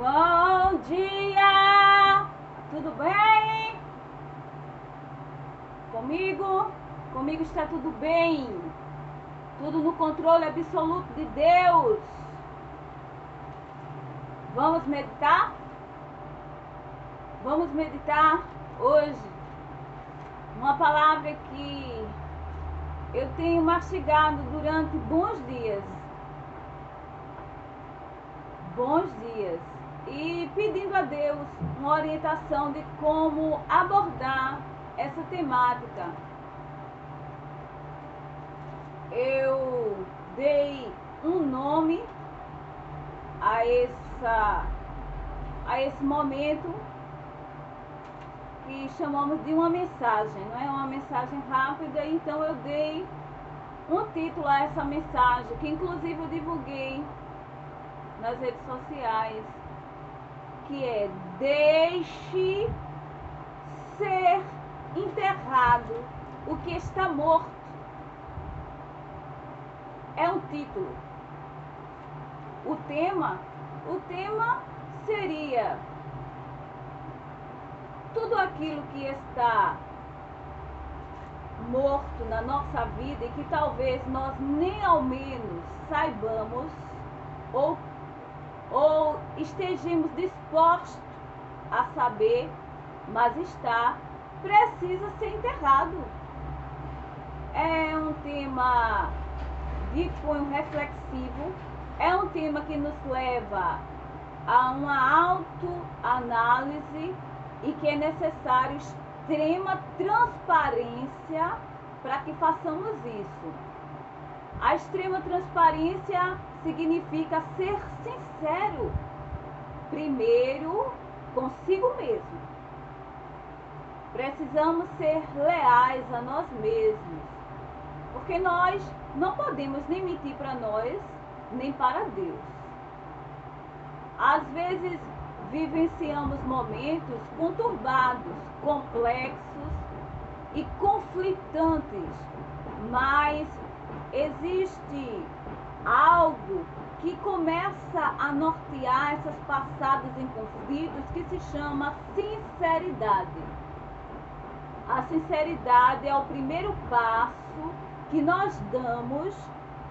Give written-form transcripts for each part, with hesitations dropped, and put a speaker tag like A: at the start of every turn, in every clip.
A: Bom dia! Tudo bem? Comigo está tudo bem. Tudo no controle absoluto de Deus. Vamos meditar? Vamos meditar hoje uma palavra que eu tenho mastigado durante bons dias. E pedindo a Deus uma orientação de como abordar essa temática. Eu dei um nome a esse momento que chamamos de uma mensagem, não é? Uma mensagem rápida, então eu dei um título a essa mensagem, que inclusive eu divulguei nas redes sociais, que é: deixe ser enterrado o que está morto. É um título. O tema seria tudo aquilo que está morto na nossa vida e que talvez nós nem ao menos saibamos ou estejamos dispostos a saber, mas precisa ser enterrado. É um tema de cunho reflexivo, é um tema que nos leva a uma autoanálise e que é necessário extrema transparência para que façamos isso. A extrema transparência significa ser sincero, primeiro consigo mesmo. Precisamos ser leais a nós mesmos, porque nós não podemos nem mentir para nós, nem para Deus. Às vezes vivenciamos momentos conturbados, complexos e conflitantes, mas existe algo que começa a nortear essas passadas em conflitos que se chama sinceridade. A sinceridade é o primeiro passo que nós damos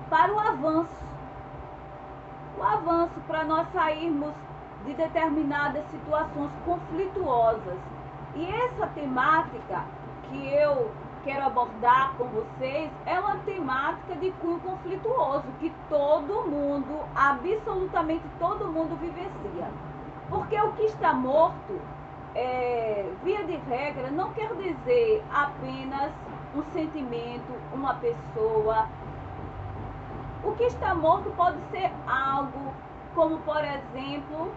A: para o avanço. O avanço para nós sairmos de determinadas situações conflituosas. E essa temática que eu quero abordar com vocês é uma temática de cunho conflituoso que todo mundo, absolutamente todo mundo vivencia. Porque o que está morto, via de regra, não quer dizer apenas um sentimento, uma pessoa. O que está morto pode ser algo como, por exemplo,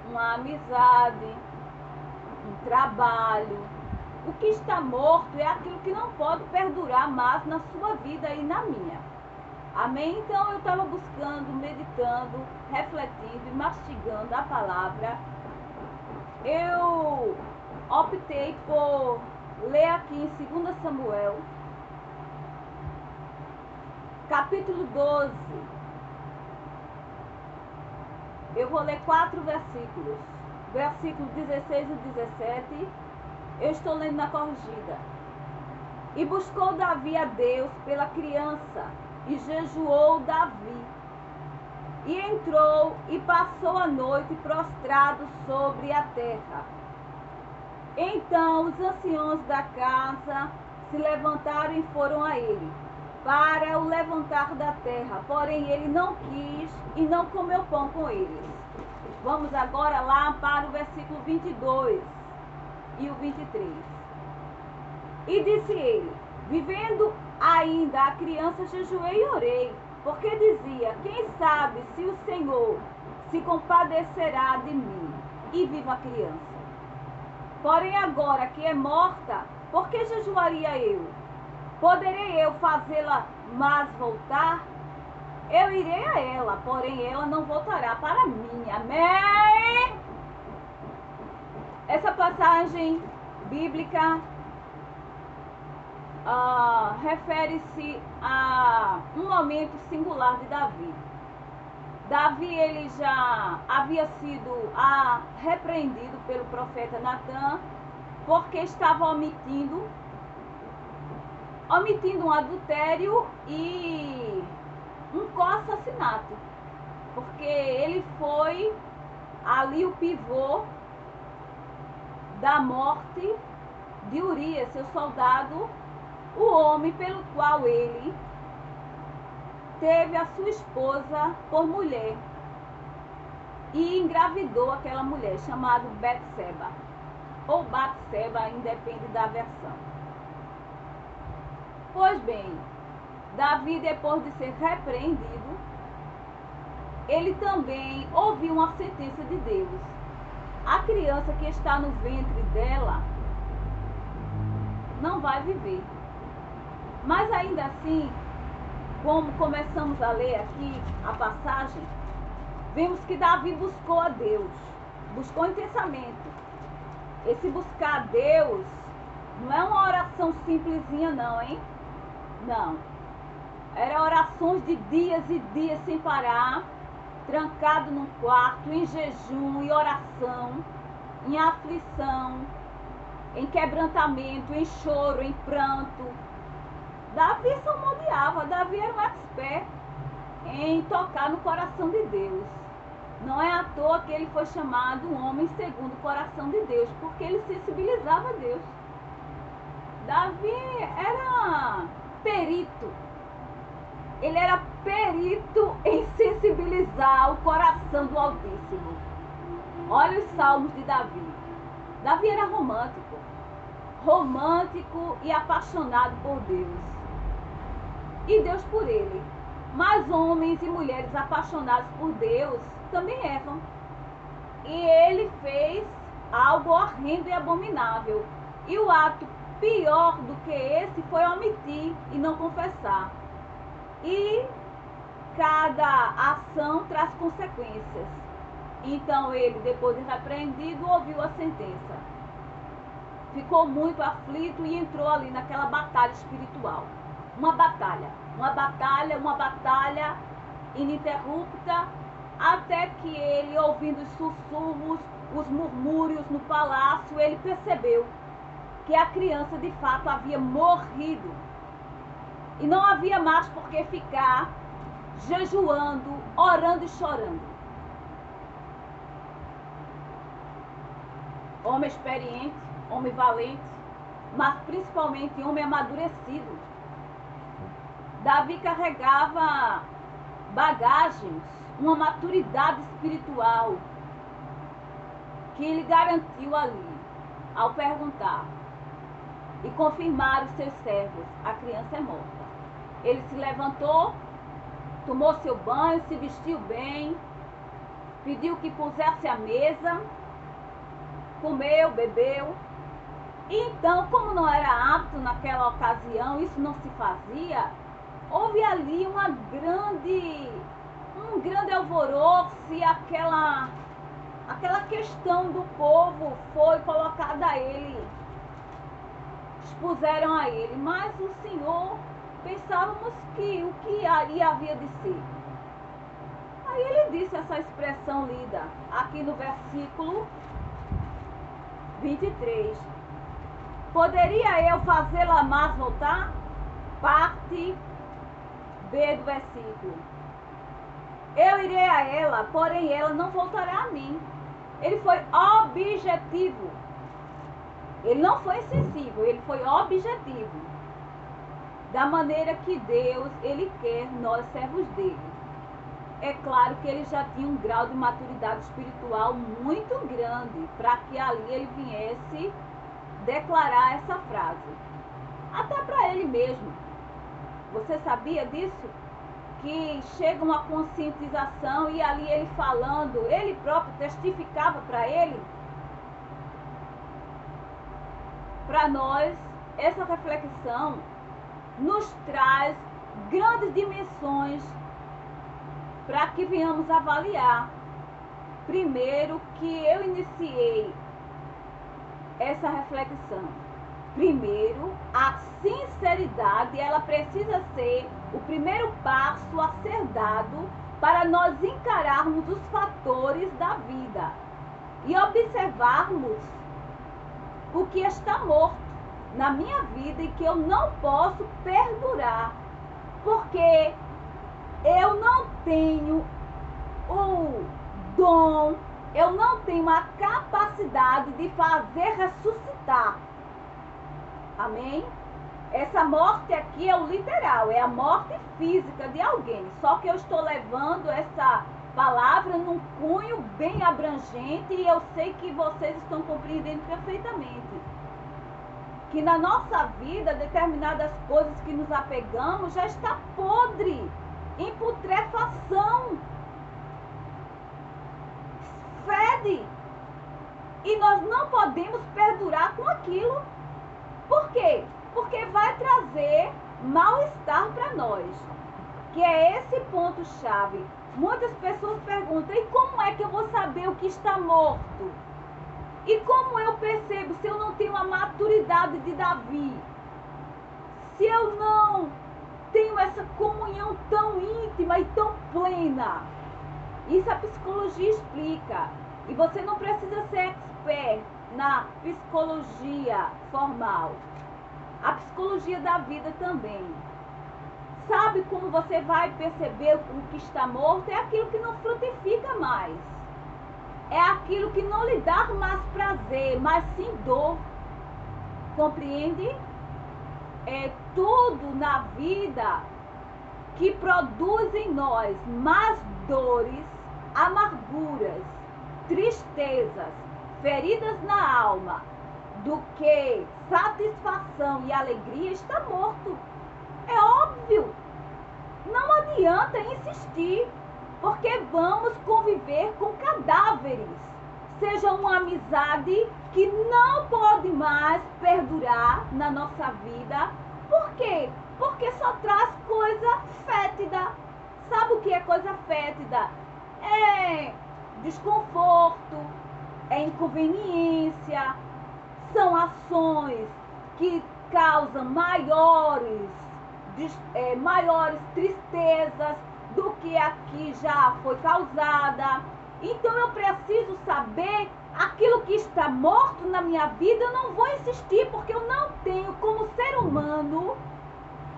A: uma amizade, um trabalho. O que está morto é aquilo que não pode perdurar mais na sua vida e na minha. Amém? Então eu estava buscando, meditando, refletindo e mastigando a palavra. Eu optei por ler aqui em 2 Samuel, capítulo 12. Eu vou ler 4 versículos. Versículos 16 e 17. Eu estou lendo na corrigida. E buscou Davi a Deus pela criança, e jejuou Davi. E entrou e passou a noite prostrado sobre a terra. Então os anciãos da casa se levantaram e foram a ele, para o levantar da terra. Porém ele não quis e não comeu pão com eles. Vamos agora lá para o versículo 22 e o 23. E disse ele: vivendo ainda a criança, jejuei e orei, porque dizia: quem sabe se o Senhor se compadecerá de mim, e viva a criança. Porém agora que é morta, por que jejuaria eu? Poderei eu fazê-la mais voltar? Eu irei a ela, porém ela não voltará para mim. Amém? Essa passagem bíblica refere-se a um momento singular de Davi. Davi, ele já havia sido repreendido pelo profeta Natã, porque estava omitindo um adultério e um co-assassinato, porque ele foi ali o pivô da morte de Urias, seu soldado, o homem pelo qual ele teve a sua esposa por mulher e engravidou aquela mulher, chamada Betseba, ou Batseba, independe da versão. Pois bem, Davi, depois de ser repreendido, ele também ouviu uma sentença de Deus. A criança que está no ventre dela não vai viver. Mas ainda assim, como começamos a ler aqui a passagem, vemos que Davi buscou a Deus, buscou intensamente. Esse buscar a Deus não é uma oração simplesinha não, hein? Não. Era orações de dias e dias sem parar, trancado num quarto, em jejum e oração, em aflição, em quebrantamento, em choro, em pranto. Davi salmodiava, Davi era um expert em tocar no coração de Deus. Não é à toa que ele foi chamado um homem segundo o coração de Deus, porque ele sensibilizava a Deus. Davi era perito. Ele era perito em sensibilizar o coração do Altíssimo. Olha os salmos de Davi. Davi era romântico e apaixonado por Deus. E Deus por ele. Mas homens e mulheres apaixonados por Deus também erram. E ele fez algo horrendo e abominável. E o ato pior do que esse foi omitir e não confessar. E cada ação traz consequências. Então ele, depois de repreendido, ouviu a sentença. Ficou muito aflito e entrou ali naquela batalha espiritual. Uma batalha ininterrupta, até que ele, ouvindo os sussurros, os murmúrios no palácio, ele percebeu que a criança de fato havia morrido. E não havia mais por que ficar jejuando, orando e chorando. Homem experiente, homem valente, mas principalmente homem amadurecido. Davi carregava bagagens, uma maturidade espiritual que lhe garantiu ali, ao perguntar e confirmar os seus servos: a criança é morta. Ele se levantou, tomou seu banho, se vestiu bem, pediu que pusesse a mesa, comeu, bebeu. E então, como não era apto naquela ocasião, isso não se fazia, houve ali um grande alvoroço e aquela questão do povo foi colocada a ele, expuseram a ele. Mas o Senhor, pensávamos que o que havia de ser. Aí ele disse essa expressão lida aqui no versículo 23. Poderia eu fazê-la mais voltar? Parte B do versículo. Eu irei a ela, porém ela não voltará a mim. Ele foi objetivo. Ele não foi insensível, ele foi objetivo. Da maneira que Deus, ele quer nós servos dele. É claro que ele já tinha um grau de maturidade espiritual muito grande para que ali ele viesse declarar essa frase. Até para ele mesmo. Você sabia disso? Que chega uma conscientização e ali ele falando, ele próprio testificava para ele. Para nós, essa reflexão nos traz grandes dimensões para que venhamos avaliar. Primeiro, que eu iniciei essa reflexão. Primeiro, a sinceridade, ela precisa ser o primeiro passo a ser dado para nós encararmos os fatores da vida e observarmos o que está morto na minha vida e que eu não posso perdurar, porque eu não tenho o dom, eu não tenho a capacidade de fazer ressuscitar. Amém? Essa morte aqui é o literal, é a morte física de alguém. Só que eu estou levando essa palavra num cunho bem abrangente e eu sei que vocês estão compreendendo perfeitamente. Que na nossa vida, determinadas coisas que nos apegamos já está podre, em putrefação, fede. E nós não podemos perdurar com aquilo. Por quê? Porque vai trazer mal-estar para nós. Que é esse ponto-chave. Muitas pessoas perguntam, e como é que eu vou saber o que está morto? E como eu percebo se eu não tenho a maturidade de Davi? Se eu não tenho essa comunhão tão íntima e tão plena? Isso a psicologia explica. E você não precisa ser expert na psicologia formal. A psicologia da vida também. Sabe como você vai perceber o que está morto? É aquilo que não frutifica mais. É aquilo que não lhe dá mais prazer, mas sim dor. Compreende? É tudo na vida que produz em nós mais dores, amarguras, tristezas, feridas na alma, do que satisfação e alegria, está morto. É óbvio. Não adianta insistir, porque vamos conviver com cadáveres. Seja uma amizade que não pode mais perdurar na nossa vida. Por quê? Porque só traz coisa fétida. Sabe o que é coisa fétida? É desconforto, é inconveniência, são ações que causam maiores tristezas do que a que já foi causada. Então eu preciso saber aquilo que está morto na minha vida. Eu não vou insistir, porque eu não tenho como ser humano,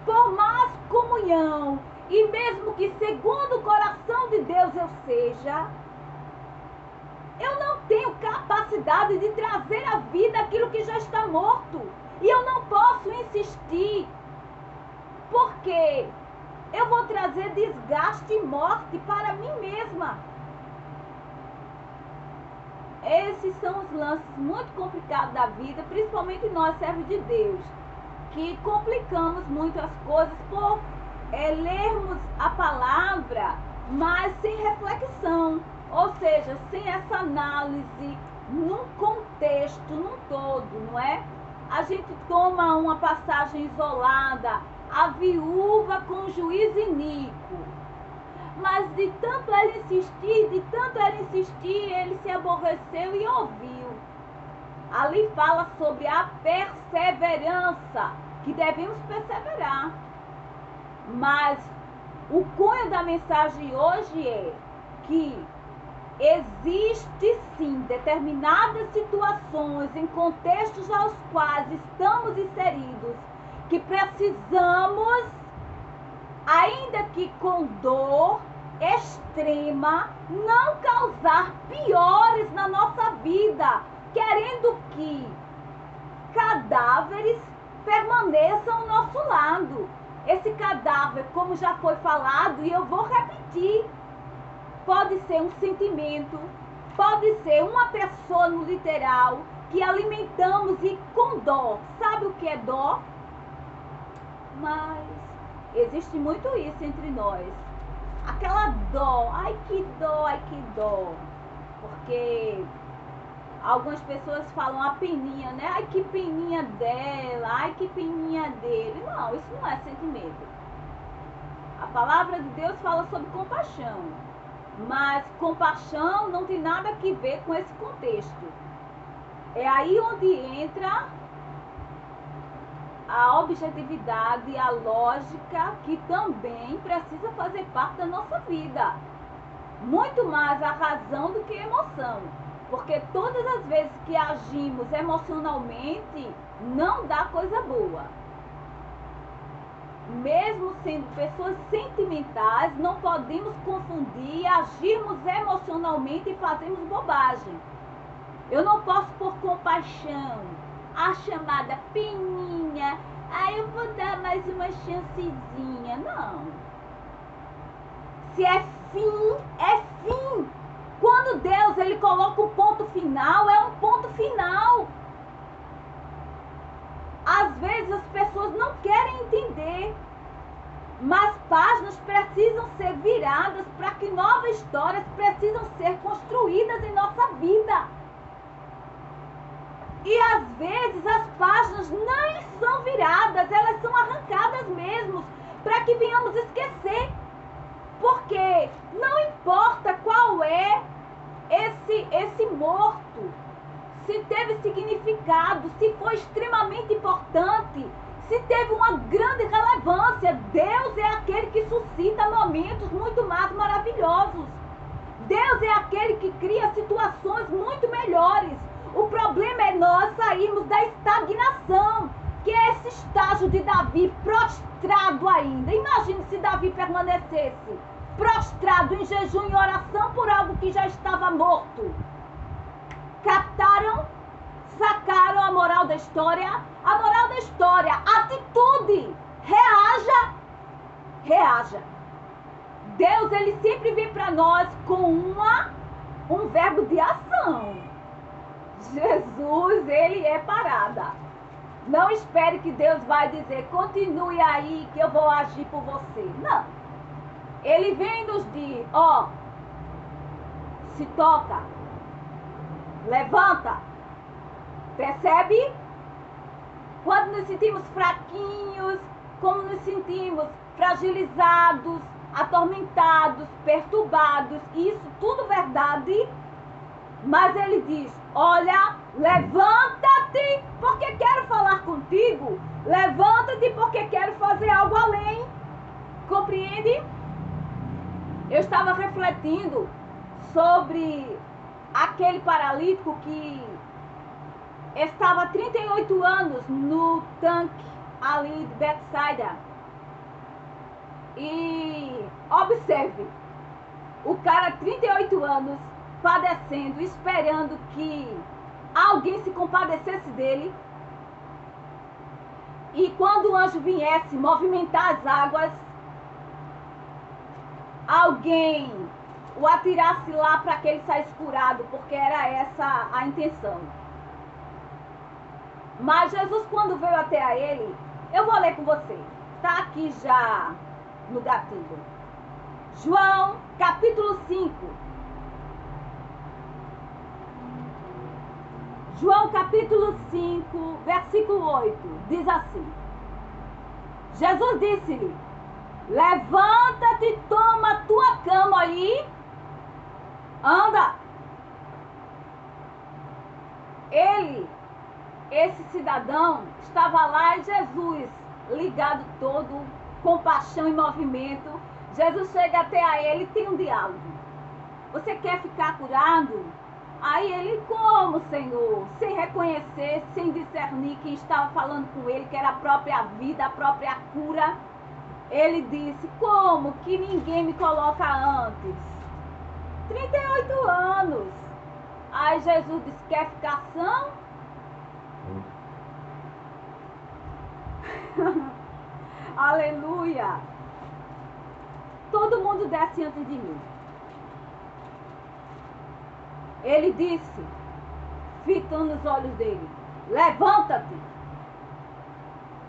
A: por mais comunhão, e mesmo que segundo o coração de Deus eu seja, eu não tenho capacidade de trazer à vida aquilo que já está morto. E eu não posso insistir, porque eu vou trazer desgaste e morte para mim mesma. Esses são os lances muito complicados da vida, principalmente nós, servos de Deus, que complicamos muito as coisas por lermos a palavra, mas sem reflexão. Ou seja, sem essa análise num contexto, num todo, não é? A gente toma uma passagem isolada, a viúva com juízo iníquo. Mas de tanto ela insistir, ele se aborreceu e ouviu. Ali fala sobre a perseverança, que devemos perseverar. Mas o cunho da mensagem hoje é que existe sim determinadas situações em contextos aos quais estamos inseridos, que precisamos, ainda que com dor extrema, não causar piores na nossa vida, querendo que cadáveres permaneçam ao nosso lado. Esse cadáver, como já foi falado, e eu vou repetir, pode ser um sentimento, pode ser uma pessoa no literal, que alimentamos e com dó. Sabe o que é dó? Mas existe muito isso entre nós. Aquela dó, ai que dó, ai que dó. Porque algumas pessoas falam a peninha, né? Ai que peninha dela, ai que peninha dele. Não, isso não é sentimento. A palavra de Deus fala sobre compaixão. Mas compaixão não tem nada a ver com esse contexto. É aí onde entra a objetividade, a lógica, que também precisa fazer parte da nossa vida. muito mais a razão do que a emoção. Porque todas as vezes que agimos emocionalmente, não dá coisa boa. Mesmo sendo pessoas sentimentais, não podemos confundir agirmos emocionalmente e fazermos bobagem. Eu não posso por compaixão, a chamada peninha, eu vou dar mais uma chancezinha. Não. Se é fim, é fim. Quando Deus ele coloca um ponto final, é um ponto final. Às vezes as pessoas não querem entender, mas páginas precisam ser viradas para que novas histórias precisam ser construídas em nossa vida. E às vezes as páginas não são viradas, elas são arrancadas mesmo, para que venhamos esquecer. Porque não importa qual é esse morto, se teve significado, se foi extremamente importante, se teve uma grande relevância, Deus é aquele que suscita momentos muito mais maravilhosos. Deus é aquele que cria situações muito melhores. O problema é nós sairmos da estagnação, que é esse estágio de Davi prostrado ainda. Imagine se Davi permanecesse prostrado em jejum e oração por algo que já estava morto. Captaram? Sacaram a moral da história? A moral da história, atitude, reaja, reaja. Deus, ele sempre vem para nós com um verbo de ação. Jesus, ele é parada. Não espere que Deus vai dizer, continue aí que eu vou agir por você. Não. Ele vem nos diz, se toca, levanta. Percebe? Quando nos sentimos fraquinhos, como nos sentimos fragilizados, atormentados, perturbados, isso tudo verdade. Mas ele diz, olha, levanta-te porque quero falar contigo. Levanta-te porque quero fazer algo além. Compreende? Eu estava refletindo sobre aquele paralítico que estava há 38 anos no tanque ali de Betsaida. E observe, o cara 38 anos padecendo, esperando que alguém se compadecesse dele. E quando o anjo viesse movimentar as águas, alguém o atirasse lá para que ele saísse curado, porque era essa a intenção. Mas Jesus, quando veio até a ele, eu vou ler com você, está aqui já no gatilho. João, capítulo 5. João, capítulo 5, versículo 8, diz assim. Jesus disse-lhe, levanta-te, toma a tua cama aí, anda. Esse cidadão, estava lá e Jesus, ligado todo, com paixão e movimento. Jesus chega até a ele e tem um diálogo. Você quer ficar curado? Aí ele, como, Senhor? Sem reconhecer, sem discernir quem estava falando com ele, que era a própria vida, a própria cura. Ele disse, como que ninguém me coloca antes? 38 anos. Aí Jesus disse, quer ficar são? Aleluia. Todo mundo desce antes de mim. Ele disse, fitando os olhos dele, levanta-te.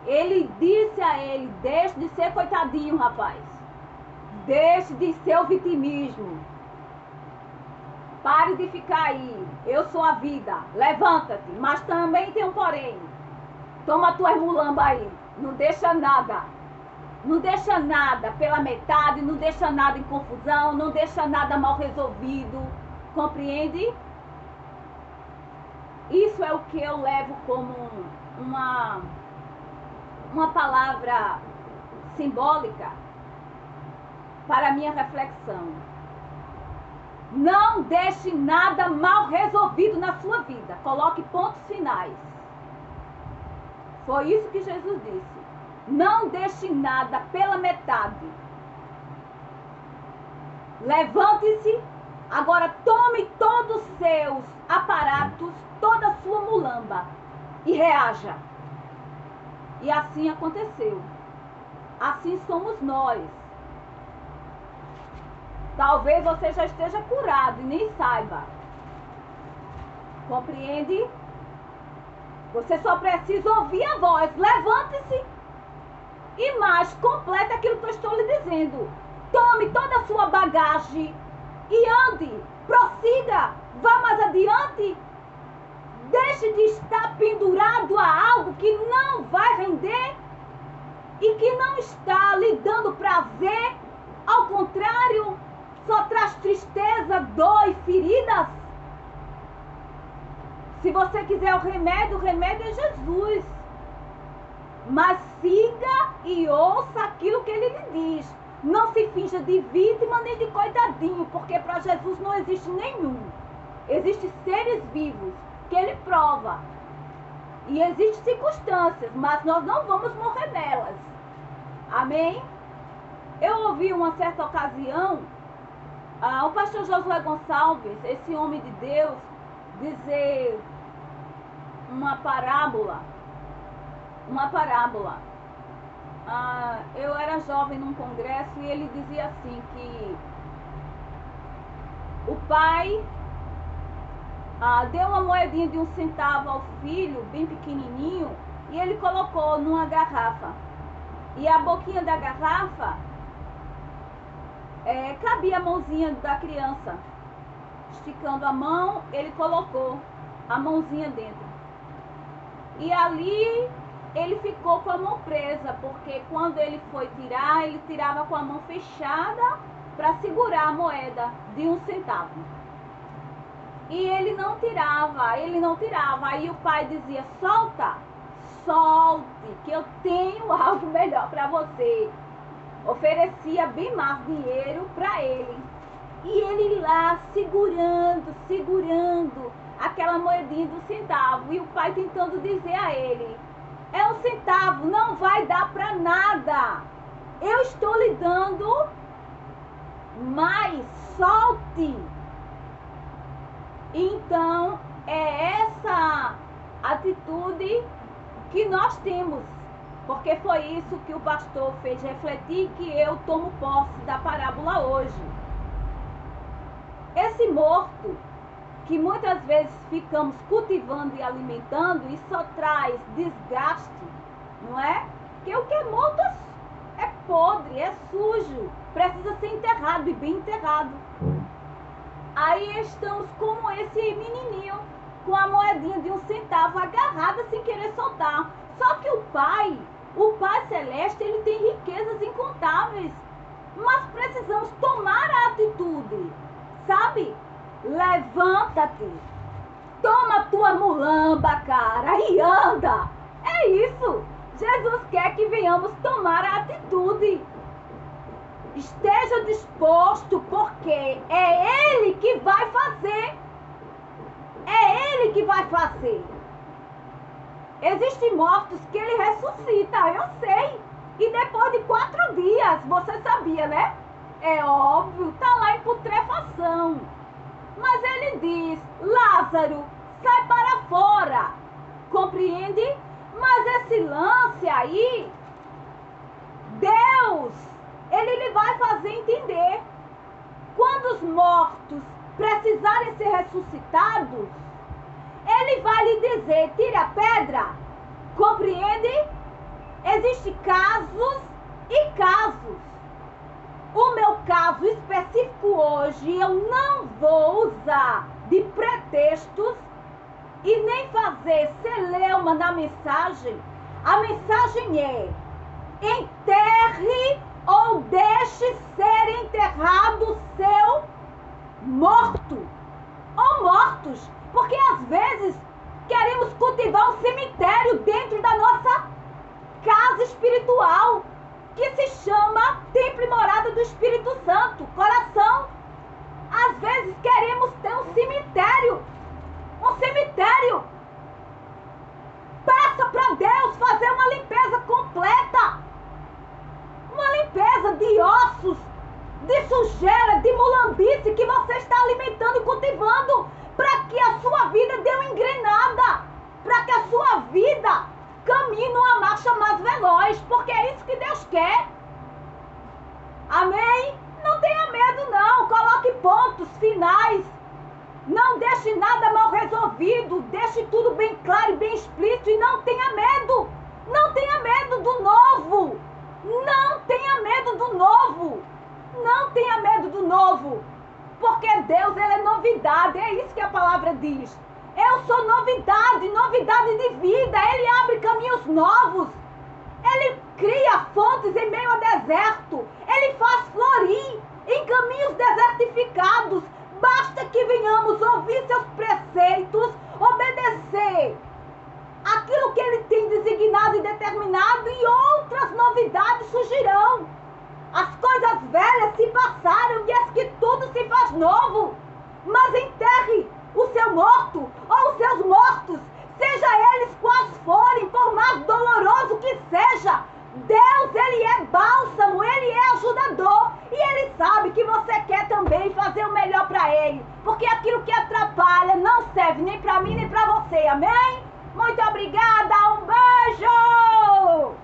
A: Ele disse a ele, deixe de ser coitadinho, rapaz. Deixe de ser o vitimismo. Pare de ficar aí. Eu sou a vida. Levanta-te. Mas também tem um porém. Toma tuas mulambas aí. Não deixa nada. Não deixa nada pela metade. Não deixa nada em confusão. Não deixa nada mal resolvido. Compreende? Isso é o que eu levo como uma palavra simbólica para a minha reflexão. Não deixe nada mal resolvido na sua vida. Coloque pontos finais. Foi isso que Jesus disse. Não deixe nada pela metade. Levante-se. Agora tome todos os seus aparatos, toda a sua mulamba e reaja. E assim aconteceu. Assim somos nós. Talvez você já esteja curado e nem saiba. Compreende? Você só precisa ouvir a voz. Levante-se e mais, complete aquilo que eu estou lhe dizendo. Tome toda a sua bagagem e ande. Prossiga. Vá mais adiante. Deixe de estar pendurado a algo que não vai render e que não está lhe dando prazer. Ao contrário, só traz tristeza, dor e feridas. Se você quiser o remédio é Jesus. Mas siga e ouça aquilo que ele lhe diz. Não se finja de vítima nem de coitadinho, porque para Jesus não existe nenhum. Existem seres vivos que ele prova. E existem circunstâncias, mas nós não vamos morrer nelas. Amém? Eu ouvi uma certa ocasião o pastor Josué Gonçalves, esse homem de Deus, dizer uma parábola. Eu era jovem num congresso e ele dizia assim que o pai deu uma moedinha de 1 centavo ao filho, bem pequenininho, e ele colocou numa garrafa. E a boquinha da garrafa cabia a mãozinha da criança. Esticando a mão, ele colocou a mãozinha dentro. E ali ele ficou com a mão presa, porque quando ele foi tirar, ele tirava com a mão fechada para segurar a moeda de 1 centavo. E ele não tirava. Aí o pai dizia: solte, que eu tenho algo melhor para você. Oferecia bem mais dinheiro para ele. E ele lá segurando aquela moedinha de 1 centavo. E o pai tentando dizer a ele: é 1 centavo, não vai dar para nada. Eu estou lhe dando, mas solte. Então, é essa atitude que nós temos. Porque foi isso que o pastor fez refletir, que eu tomo posse da parábola hoje. Esse morto, que muitas vezes ficamos cultivando e alimentando, e só traz desgaste, não é? Porque o que é morto é podre, é sujo, precisa ser enterrado e bem enterrado. Aí estamos como esse menininho, com a moedinha de 1 centavo agarrada sem querer soltar. Só que o Pai Celeste, ele tem riquezas incontáveis. Mas precisamos tomar a atitude, sabe? Levanta-te, toma a tua mulamba, cara, e anda. É isso. Jesus quer que venhamos tomar a atitude. Esteja disposto, porque é Ele que vai fazer. É Ele que vai fazer. Existem mortos que Ele ressuscita, eu sei. E depois de 4 dias, você sabia, né? É óbvio, tá lá em putrefação. Mas Ele diz: Lázaro, sai para fora. Compreende? Mas esse lance aí, Deus, Ele lhe vai fazer entender. Quando os mortos precisarem ser ressuscitados, Ele vai lhe dizer: tire a pedra. Compreende? Existem casos e casos. O meu caso específico hoje, eu não vou usar de pretextos e nem fazer celeuma na mensagem. A mensagem é: enterre ou deixe ser enterrado seu morto ou mortos. Porque às vezes queremos cultivar um cemitério dentro da nossa casa espiritual, que se chama Templo e Morada do Espírito Santo, coração. Às vezes queremos ter um cemitério. Um cemitério. Peça para Deus fazer uma limpeza completa. Uma limpeza de ossos, de sujeira, de mulambice que você está alimentando e cultivando, para que a sua vida dê uma engrenada, para que a sua vida caminhe numa marcha mais veloz, porque é isso que Deus quer. Amém? Não tenha medo não, coloque pontos finais, não deixe nada mal resolvido, deixe tudo bem claro e bem explícito e não tenha medo. Não tenha medo do novo. Não tenha medo do novo. Não tenha medo do novo. Porque Deus, Ele é novidade. É isso que a palavra diz. Eu sou novidade, novidade de vida. Ele abre caminhos novos. Ele cria fontes em meio ao deserto. Ele faz florir em caminhos desertificados. Basta que venhamos ouvir seus preceitos, obedecer aquilo que Ele tem designado e determinado, e outras novidades surgirão. As coisas velhas se passaram e eis que tudo se faz novo. Mas enterre o seu morto ou os seus mortos, seja eles quais forem, por mais doloroso que seja. Deus, Ele é bálsamo, Ele é ajudador, e Ele sabe que você quer também fazer o melhor para Ele, porque aquilo que atrapalha não serve nem para mim nem para você. Amém? Muito obrigada, um beijo!